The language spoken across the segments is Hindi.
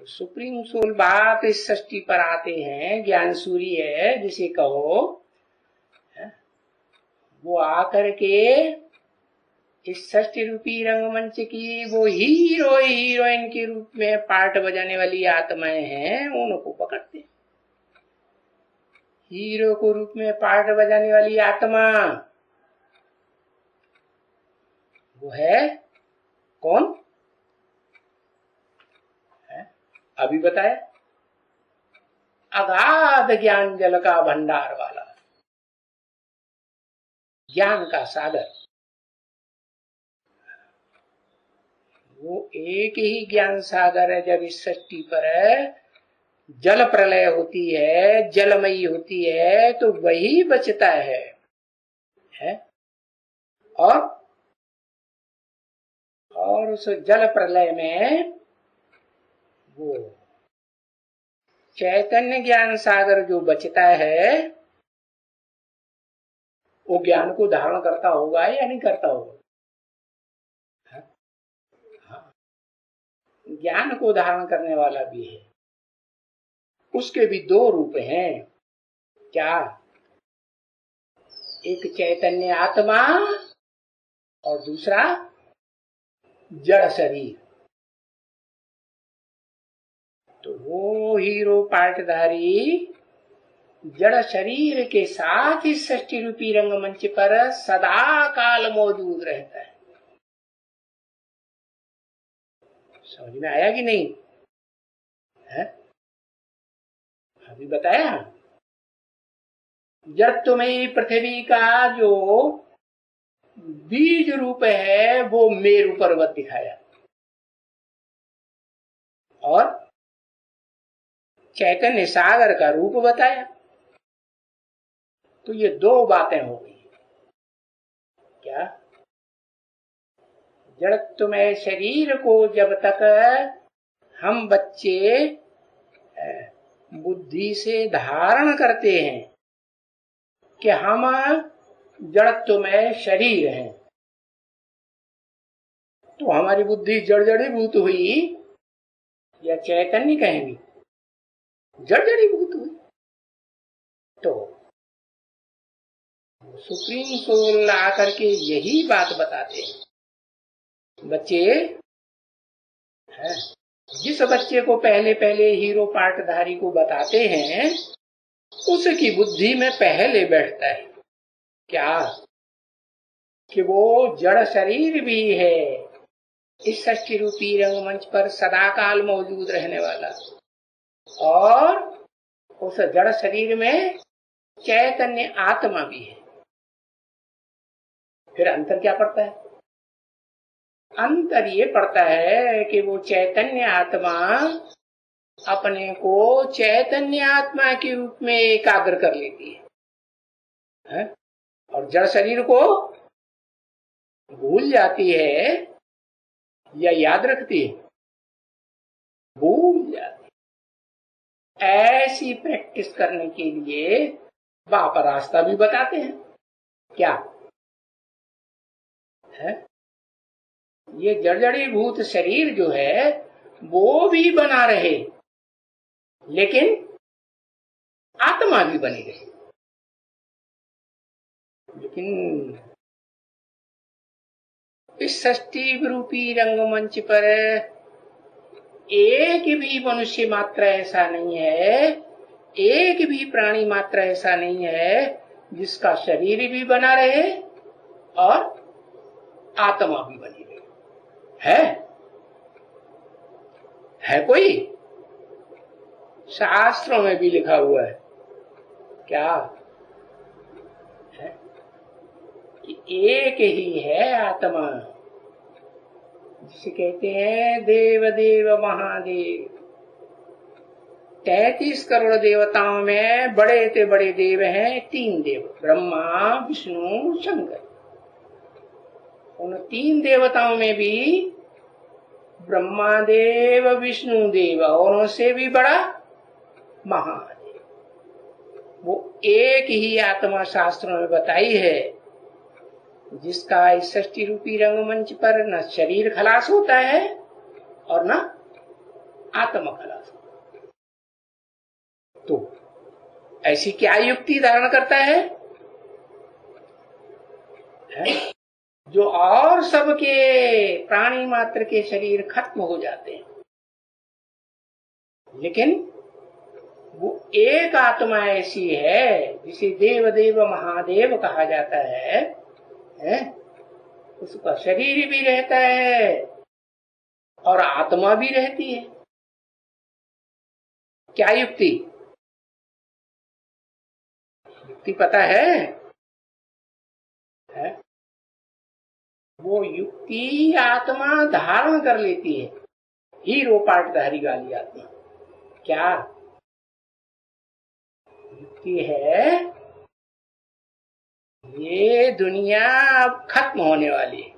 सुप्रीम सोल बात इस षष्ठी पर आते हैं, ज्ञान सूर्य है जिसे कहो, वो आकर के इस षष्ठी रूपी रंगमंच की वो हीरो हीरोइन के रूप में पार्ट बजाने वाली आत्माएं हैं, उनको पकड़ते हैं। हीरो को रूप में पार्ट बजाने वाली आत्मा वो है कौन? अभी बताया, अगाध ज्ञान जल का भंडार वाला, ज्ञान का सागर। वो एक ही ज्ञान सागर है। जब इस सृष्टि पर जल प्रलय होती है, जलमयी होती है, तो वही बचता है? और उस जल प्रलय में वो चैतन्य ज्ञान सागर जो बचता है, वो ज्ञान को धारण करता होगा या नहीं करता होगा? ज्ञान को धारण करने वाला भी है। उसके भी दो रूप हैं। क्या? एक चैतन्य आत्मा और दूसरा जड़ शरीर। तो वो हीरो पार्टधारी जड़ शरीर के साथ इस सृष्टि रूपी रंगमंच पर सदा काल मौजूद रहता है। समझ में आया कि नहीं है? अभी बताया। जड़त्वमयी पृथ्वी का जो बीज रूप है वो मेरु पर्वत दिखाया, और चैतन्य सागर का रूप बताया। तो ये दो बातें हो गई। क्या? जड़त्वमय शरीर को जब तक हम बच्चे बुद्धि से धारण करते हैं कि हम जड़त्वमय शरीर हैं, तो हमारी बुद्धि जड़जड़ीभूत हुई या चैतन्य कहेंगे? जड़जड़ीभूत हुई। तो सुप्रीम सोल आकर के यही बात बताते हैं। बच्चे हैं, जिस बच्चे को पहले पहले हीरो पार्टधारी को बताते हैं, उसकी बुद्धि में पहले बैठता है क्या? कि वो जड़ शरीर भी है, इस सृष्टि रूपी रंगमंच पर सदा काल मौजूद रहने वाला, और उस जड़ शरीर में चैतन्य आत्मा भी है। फिर अंतर क्या पड़ता है? अंतर ये पड़ता है कि वो चैतन्य आत्मा अपने को चैतन्य आत्मा के रूप में एकाग्र कर लेती है? और जड़ शरीर को भूल जाती है या याद रखती है? भूल जाती है। ऐसी प्रैक्टिस करने के लिए बाप रास्ता भी बताते हैं। क्या है? ये जड़जड़ीभूत शरीर जो है वो भी बना रहे, लेकिन आत्मा भी बनी रहे। लेकिन इस षष्ठी रूपी रंगमंच पर एक भी मनुष्य मात्र ऐसा नहीं है, एक भी प्राणी मात्र ऐसा नहीं है जिसका शरीर भी बना रहे और आत्मा भी बनी रहे। है कोई? शास्त्रों में भी लिखा हुआ है। क्या है? कि एक ही है आत्मा, जिसे कहते हैं देव देव महादेव। 33 करोड़ देवताओं में बड़े से बड़े देव हैं 3 देव, ब्रह्मा विष्णु शंकर। उन 3 देवताओं में भी ब्रह्मा देव विष्णु देव और उनसे भी बड़ा महादेव। वो एक ही आत्मा शास्त्रों में बताई है, जिसका इस सृष्टि रूपी रंगमंच पर न शरीर खलास होता है और न आत्म खलास। तो ऐसी क्या युक्ति धारण करता है? जो और सबके प्राणी मात्र के शरीर खत्म हो जाते हैं, लेकिन वो एक आत्मा ऐसी है जिसे देव देव महादेव कहा जाता है? उसका शरीर भी रहता है और आत्मा भी रहती है। क्या युक्ति? युक्ति पता है? वो युक्ति आत्मा धारण कर लेती है, हीरो पार्टधारी वाली आत्मा। क्या युक्ति है? ये दुनिया अब खत्म होने वाली है।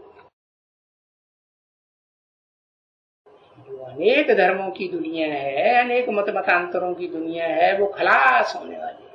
जो अनेक धर्मों की दुनिया है, अनेक मतांतरों की दुनिया है, वो खलास होने वाली है।